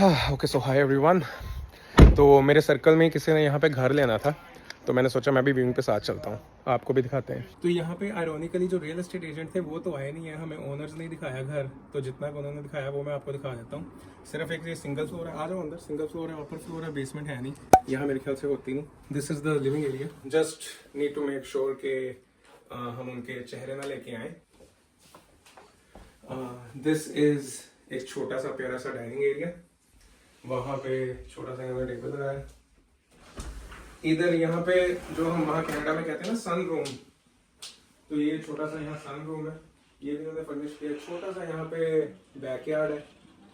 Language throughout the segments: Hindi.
Okay so hi everyone. तो मेरे सर्कल में किसी ने यहाँ पे घर लेना था, तो मैंने सोचा मैं भी व्यूइंग पे साथ चलता हूँ, आपको भी दिखाते हैं। तो यहाँ पे आयरॉनिकली जो रियल एस्टेट एजेंट थे वो तो आए नहीं है, हमें ओनर्स ने दिखाया घर, तो जितना भी उन्होंने दिखाया वो मैं आपको दिखा देता हूँ। सिर्फ एक ये सिंगल फ्लोर है, आ जाओ अंदर। सिंगल फ्लोर है, अपर फ्लोर है, बेसमेंट है नहीं। यहाँ मेरे ख्याल से होती नहीं। This is the living area. Just need to make sure के हम उनके चेहरे ना लेके आए। दिस इज एक छोटा सा प्यारा सा डाइनिंग एरिया, वहाँ पे छोटा सा यहाँ टेबल लगा है। इधर यहाँ पे जो हम वहाँ कनाडा में कहते हैं ना सन रूम, तो ये छोटा सा यहाँ सन रूम है, ये भी उन्होंने फर्निश किया। छोटा सा यहाँ पे बैकयार्ड है,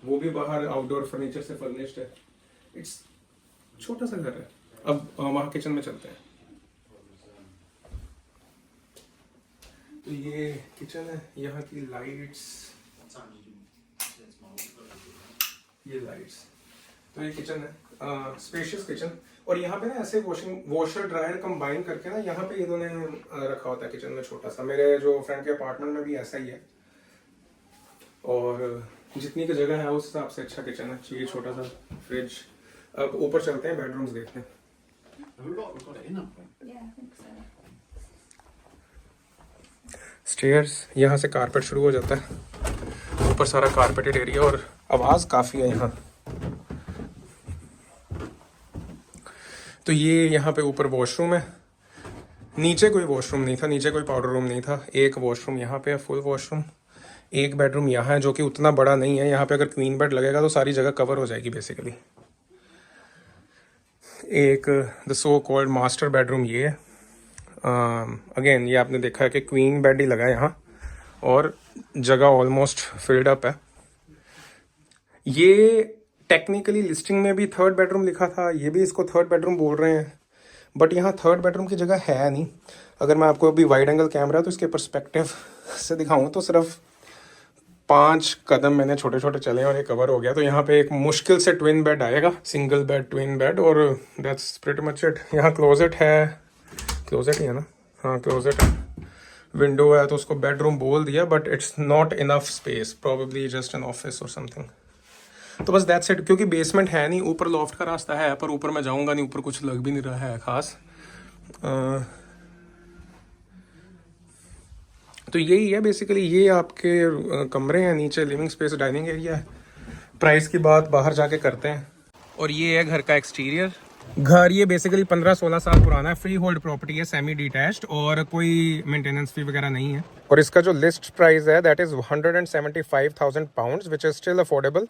वो भी बाहर आउटडोर फर्नीचर से फर्निश्ड है। इट्स छोटा सा घर है। अब वहाँ किचन में चलते हैं। तो ये किचन है, यहाँ की लाइट्स, ये लाइट्स, तो ये किचन है, स्पेशियस किचन। और यहाँ पे ना ऐसे वॉशर ड्रायर कंबाइन करके ना यहाँ पे इन्होंने रखा होता है किचन में छोटा सा। मेरे जो फ्रेंड के अपार्टमेंट में भी ऐसा ही है, और जितनी की जगह है उस हिसाब से अच्छा किचन है। ये छोटा सा फ्रिज। अब ऊपर चलते हैं, बेडरूम्स देखते हैं। स्टेयर्स, यहाँ से कारपेट शुरू हो जाता है, ऊपर सारा कारपेटेड एरिया, और आवाज काफी है यहाँ। तो ये यहाँ पे ऊपर वॉशरूम है, नीचे कोई वॉशरूम नहीं था, नीचे कोई पाउडर रूम नहीं था। एक वॉशरूम यहाँ पे है, फुल वॉशरूम। एक बेडरूम यहाँ है जो कि उतना बड़ा नहीं है। यहाँ पे अगर क्वीन बेड लगेगा तो सारी जगह कवर हो जाएगी बेसिकली। एक the so called master bedroom ये है। अगेन ये आपने देखा है कि क्वीन बेड ही लगा है यहाँ, और जगह ऑलमोस्ट फिल्ड अप है। ये टेक्निकली लिस्टिंग में भी थर्ड बेडरूम लिखा था, ये भी इसको थर्ड बेडरूम बोल रहे हैं, बट यहाँ थर्ड बेडरूम की जगह है नहीं। अगर मैं आपको अभी वाइड एंगल कैमरा तो इसके पर्सपेक्टिव से दिखाऊं तो सिर्फ 5 कदम मैंने छोटे छोटे चले और ये कवर हो गया। तो यहाँ पे एक मुश्किल से ट्विन बेड आएगा, सिंगल बेड ट्विन बेड, और दैट्स प्रीटी मच इट। यहाँ क्लोजेट है, क्लोजेट ही है ना, हाँ क्लोजेट है। विंडो है तो उसको बेडरूम बोल दिया, but it's not enough space, probably just an office और समथिंग। तो बस दैट्स इट। क्योंकि बेसमेंट है नहीं, ऊपर लॉफ्ट का रास्ता है, पर ऊपर मैं जाऊंगा नहीं, ऊपर कुछ लग भी नहीं रहा है खास। तो यही है बेसिकली। ये आपके कमरे हैं, नीचे लिविंग स्पेस, डाइनिंग एरिया है। प्राइस की बात बाहर जाके करते हैं। और ये है घर का एक्सटीरियर। घर ये बेसिकली 15-16 साल पुराना है, फ्री होल्ड प्रॉपर्टी है, सेमी डिटैच्ड, और कोई मेंटेनेंस फी वगैरह नहीं है। और इसका जो लिस्ट प्राइस है that is 175,000 pounds, which is still affordable.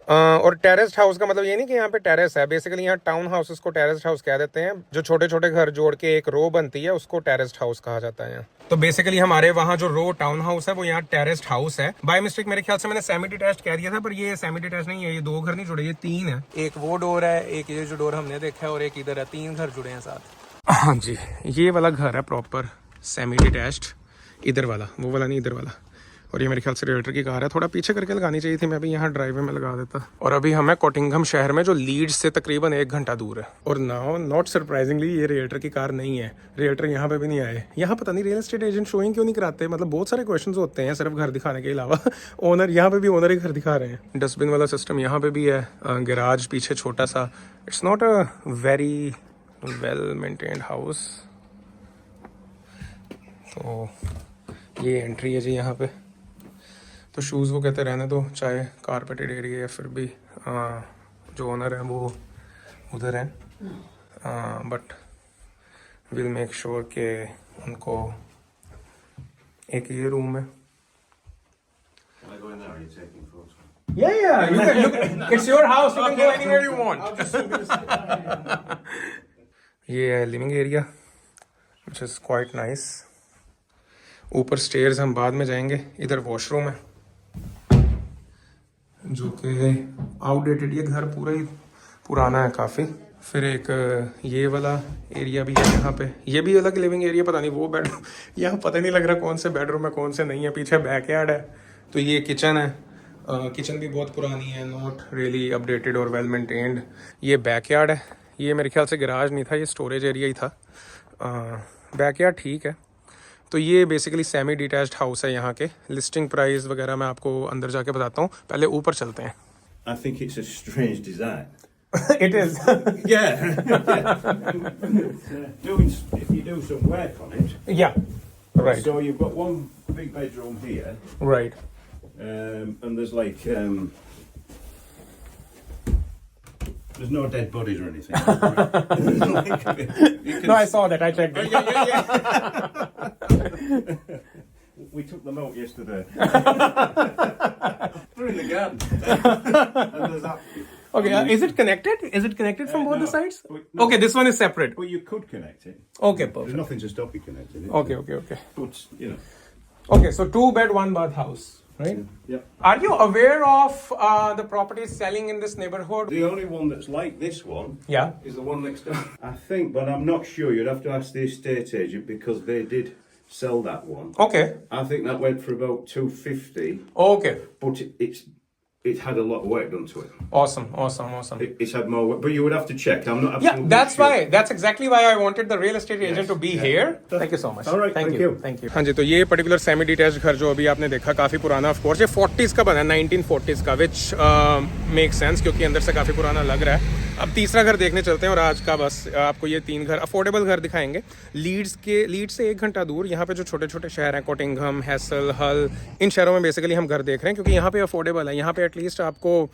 और टेरेस्ड हाउस का मतलब ये नहीं कि यहाँ पे टेरेस है, बेसिकली यहाँ टाउन हाउसेस को टेरेस्ड हाउस कह देते हैं। जो छोटे छोटे घर जोड़ के एक रो बनती है उसको टेरेस्ड हाउस कहा जाता है यहाँ। तो बेसिकली हमारे वहाँ जो रो टाउन हाउस है वो यहाँ टेरेस्ड हाउस है। बाय मिस्टेक मेरे ख्याल से मैंने सेमी डिटैच्ड कह दिया था, पर ये सेमी डिटैच्ड नहीं है। ये 2 घर नहीं जुड़े, ये 3 है। एक वो डोर है, एक ये जो डोर हमने देखा है, और एक इधर है। 3 घर जुड़े हैं साथ। हाँ जी, ये वाला घर है प्रॉपर सेमी डिटैच्ड, इधर वाला, वो वाला नहीं, इधर वाला। और ये मेरे ख्याल से रियल्टर की कार है, थोड़ा पीछे करके लगानी चाहिए थी, मैं भी यहाँ ड्राइववे में लगा देता। और अभी हमें कॉटिंघम शहर में, जो लीड्स से तकरीबन 1 घंटा दूर है। और नाउ नॉट सरप्राइजिंगली ये रियल्टर की कार नहीं है, रियल्टर यहाँ पे भी नहीं आए। यहाँ पता नहीं रियल एस्टेट एजेंट शोइंग क्यों नहीं कराते, मतलब बहुत सारे क्वेश्चन होते हैं सिर्फ घर दिखाने के अलावा। ओनर यहाँ पे भी ओनर ही घर दिखा रहे हैं। डस्टबिन वाला सिस्टम यहाँ पे भी है, गैराज पीछे छोटा सा। It's not a very well maintained house. तो ये एंट्री है जी यहाँ पे। तो शूज़ वो कहते रहने दो, चाहे कारपेटेड एरिया या फिर भी जो ओनर है वो उधर है, बट विल मेक श्योर के उनको एक ये रूम है। It's your house, you can go anywhere you want. ये है living area, which is quite nice. ऊपर स्टेयर्स हम बाद में जाएंगे। इधर वॉशरूम है जो कि आउटडेटेड, ये घर पूरा ही पुराना है काफ़ी। फिर एक ये वाला एरिया भी है यहाँ पे, ये भी अलग लिविंग एरिया। पता नहीं वो बेडरूम, यहाँ पता नहीं लग रहा कौन से बेडरूम है कौन से नहीं है। पीछे बैकयार्ड है। तो ये किचन है, किचन भी बहुत पुरानी है, नॉट रियली अपडेटेड और वेल मेंटेन्ड। ये बैकयार्ड है, ये मेरे ख्याल से गैराज नहीं था, ये स्टोरेज एरिया ही था। बैकयार्ड ठीक है। तो ये बेसिकली सेमी डिटैच्ड हाउस है यहाँ के। लिस्टिंग प्राइस वगैरह मैं आपको अंदर जाके बताता हूँ, पहले ऊपर चलते हैं। I think it's a strange design. It is. Yeah. If you do some work on it. Yeah. Right. So you've got one big bedroom here, Right. and there's like there's no dead bodies or anything. No, I saw that. I checked it. Yeah. We took them out yesterday. They're in the garden. And there's that. Okay, is it connected? Is it connected from both no. the sides? No. Okay, this one is separate. But you could connect it. Okay, There's perfect. nothing to stop you connecting it. Okay. But, you know. Okay, so 2-bed, 1-bath house, right? Yep. Are you aware of the properties selling in this neighborhood? The only one that's like this one Yeah. is the one next door. I think, but I'm not sure. You'd have to ask the estate agent because they did sell that one. Okay. I think that went for about 250, Okay. but it had a lot of work done to it. Awesome. It's had more work, but you would have to check. I'm not Yeah, absolutely that's sure. why. That's exactly why I wanted the real estate agent to be here. Thank you so much. All right, thank you. Thank you. हाँ जी, तो ये पर्टिकुलर सेमी डिटैच्ड घर जो अभी आपने देखा काफ़ी पुराना ऑफ कोर्स ये 40s का बना है, 1940s का, विच मेक सेंस क्योंकि अंदर से काफ़ी पुराना लग रहा है। अब तीसरा घर देखने चलते हैं और आज का बस आपको ये 3 घर अफोर्डेबल घर दिखाएंगे। लीड्स से 1 घंटा दूर यहाँ पे जो छोटे छोटे शहर हैं, कोटिंगहम, हैसल, हल, इन शहरों में बेसिकली हम घर देख रहे हैं क्योंकि यहाँ पे अफोर्डेबल है। यहाँ पे एटलीस्ट आपको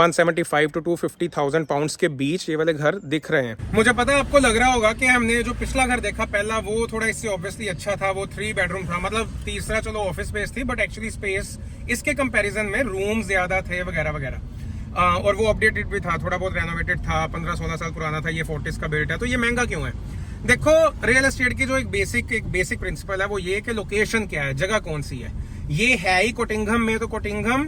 175 to 250,000 पाउंड्स के बीच ये वाले घर दिख रहे हैं। मुझे पता है आपको लग रहा होगा कि हमने जो पिछला घर देखा पहला वो थोड़ा इससे ऑब्वियसली अच्छा था, वो 3 बेडरूम था, मतलब तीसरा चलो ऑफिस स्पेस थी, बट एक्चुअली स्पेस इसके कंपैरिजन में रूम ज्यादा थे वगैरह वगैरह। और वो अपडेटेड भी था, थोड़ा बहुत रेनोवेटेड था, 15-16 साल पुराना था, ये 40s का बिल्ट है। तो ये महंगा क्यों है? देखो, रियल एस्टेट की जो एक बेसिक प्रिंसिपल है वो ये कि लोकेशन क्या है, जगह कौन सी है। ये है ही कोटिंगहम में, तो कोटिंगहम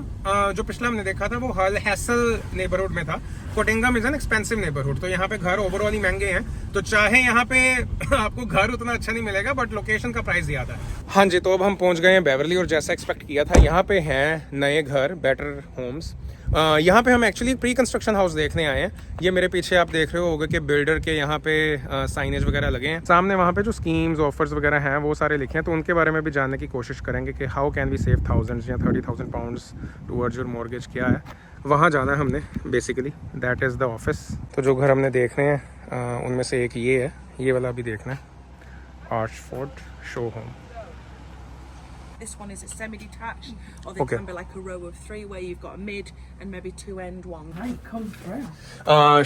जो पिछला हमने देखा था वो हल हैसल नेबरहुड में था। कोटिंगहम इज एन एक्सपेंसिव नेबरहुड, तो यहाँ पे घर ओवरऑल ही महंगे हैं। तो चाहे यहाँ पे आपको घर उतना अच्छा नहीं मिलेगा, बट लोकेशन का प्राइस ज्यादा है। हाँ जी, तो अब हम पहुंच गए हैं बेवरली और जैसा एक्सपेक्ट किया था यहाँ पे हैं नए घर, बेटर होम्स। यहाँ पे हम एक्चुअली प्री कंस्ट्रक्शन हाउस देखने आए हैं। ये मेरे पीछे आप देख रहे होगे कि बिल्डर के यहाँ पे साइनेज वगैरह लगे हैं। सामने वहाँ पे जो स्कीम्स ऑफर्स वगैरह हैं वो सारे लिखे हैं, तो उनके बारे में भी जानने की कोशिश करेंगे कि how can we save thousands या 30,000 पाउंड्स टुवर्ड्स योर मॉर्गेज क्या है। वहाँ जाना है हमने basically, that is the office. तो जो घर हमने देख रहे हैं उनमें से एक ये है, ये वाला भी देखना है, आर्चफोर्ड show home. This one is a semi-detached, or they can be like a row of 3 where you've got a mid and maybe 2 end one. Right, come through.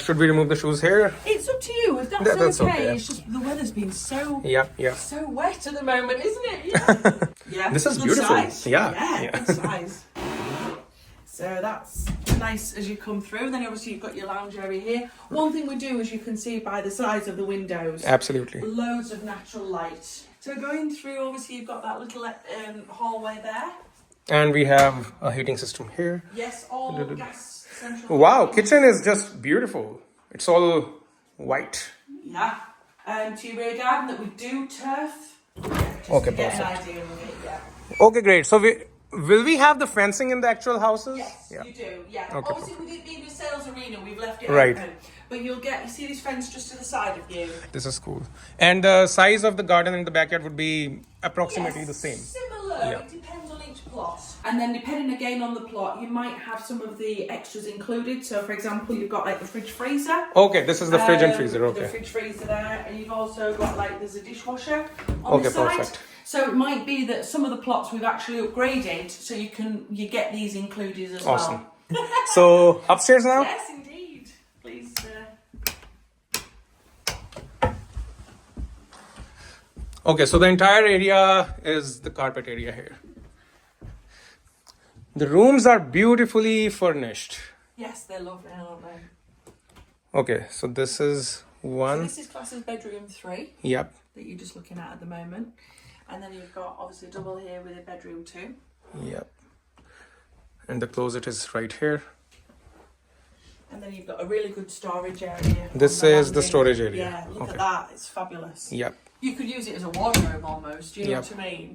Should we remove the shoes here? It's up to you. If that's okay. It's just the weather's been so so wet at the moment, isn't it? Yeah. Yeah. This is good beautiful. Size. Yeah. Good size. So that's nice as you come through. And then obviously you've got your lounge area here. One thing we do, as you can see by the size of the windows, Absolutely. loads of natural light. So going through, obviously you've got that little hallway there. And we have a heating system here. Yes, all gas central. Wow, kitchen is just beautiful. It's all white. Yeah. To your rear garden that we do turf. Just Okay, to get an perfect. idea of it, yeah. Okay, great. So will we have the fencing in the actual houses? Yes, you do. Yeah. Okay, Obviously, with it being a sales arena, we've left it Right. open. But you see this fence just to the side of you. This is cool. And the size of the garden in the backyard would be approximately the same. Similar. Yeah. It depends on each plot. And then depending again on the plot, you might have some of the extras included. So for example, you've got like the fridge freezer. Okay, this is the fridge and freezer. The Okay. fridge freezer there, and you've also got like there's a dishwasher on Okay, the side. perfect. So it might be that some of the plots we've actually upgraded, so you get these included as Awesome. well. So upstairs now? Yes, indeed. Please. Okay, so the entire area is the carpet area here. The rooms are beautifully furnished. Yes, they're lovely, aren't they? Okay, so this is So one. this is classed as bedroom 3 Yep. that you're just looking at the moment, and then you've got obviously a double here with a bedroom 2. Yep. And the closet is right here. And then you've got a really good storage area. This on the is the landing. storage area. Yeah, look Okay. at that. It's fabulous. Yep. You could use it as a wardrobe almost. Do you know Yep. what I mean?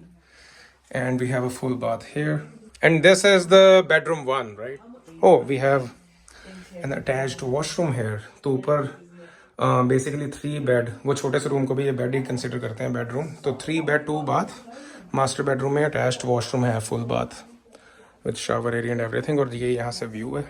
And we have a full bath here. And this is the bedroom 1, right? Oh, we have an attached washroom here. तो ऊपर basically 3 bed. वो छोटे से रूम को भी ये बेड ही कंसिडर करते हैं बेडरूम. तो 3 bed 2 bath. मास्टर बेडरूम में अटैच्ड वॉशरूम है, full bath with shower area and everything. और ये यहाँ से व्यू है.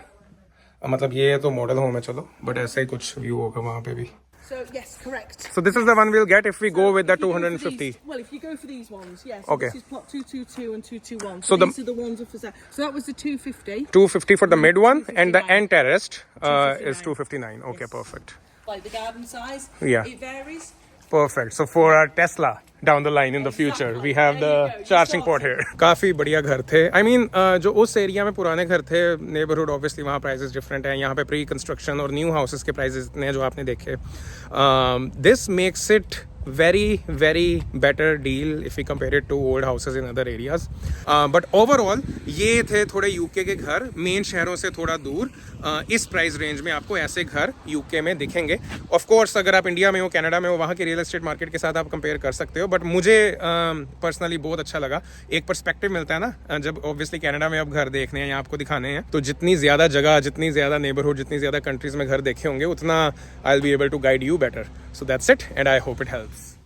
मतलब ये तो मॉडल होम है चलो, बट ऐसा ही कुछ व्यू होगा वहाँ पे भी. So yes, correct. So this is the one we'll get if we go with the If you go for 250. these- well, if you go for these ones, yes. Okay. This is plot 222 and 221. So These are the ones for sale. So that was the 250. 250 for the mid one, and the 259. end terraced is 259. 259. Okay, Yes. perfect. Like the garden size. Yeah. It varies. Perfect. So for our Tesla down the line in the future, we have There you the go. You charging port sorted. here. काफी बढ़िया घर थे. I mean, जो उस एरिया में पुराने घर थे, neighborhood obviously वहाँ prices different हैं. यहाँ पे pre construction और new houses के prices इतने हैं जो आपने देखे. This makes it very better deal if we compare it to old houses in other areas. But overall ये थे थोड़े यूके के घर मेन शहरों से थोड़ा दूर. इस प्राइस रेंज में आपको ऐसे घर यूके में दिखेंगे. ऑफ कोर्स अगर आप इंडिया में हो, कनाडा में हो, वहाँ के रियल एस्टेट मार्केट के साथ आप कंपेयर कर सकते हो. बट मुझे पर्सनली बहुत अच्छा लगा. एक पर्सपेक्टिव मिलता है ना, जब ऑब्वियसली कनाडा में आप घर देखने हैं या आपको दिखाने हैं, तो जितनी ज़्यादा जगह, जितनी ज़्यादा नेबरहुड, जितनी ज़्यादा कंट्रीज़ में घर देखे होंगे, उतना I will be able to guide you better. So that's it and I hope it helps.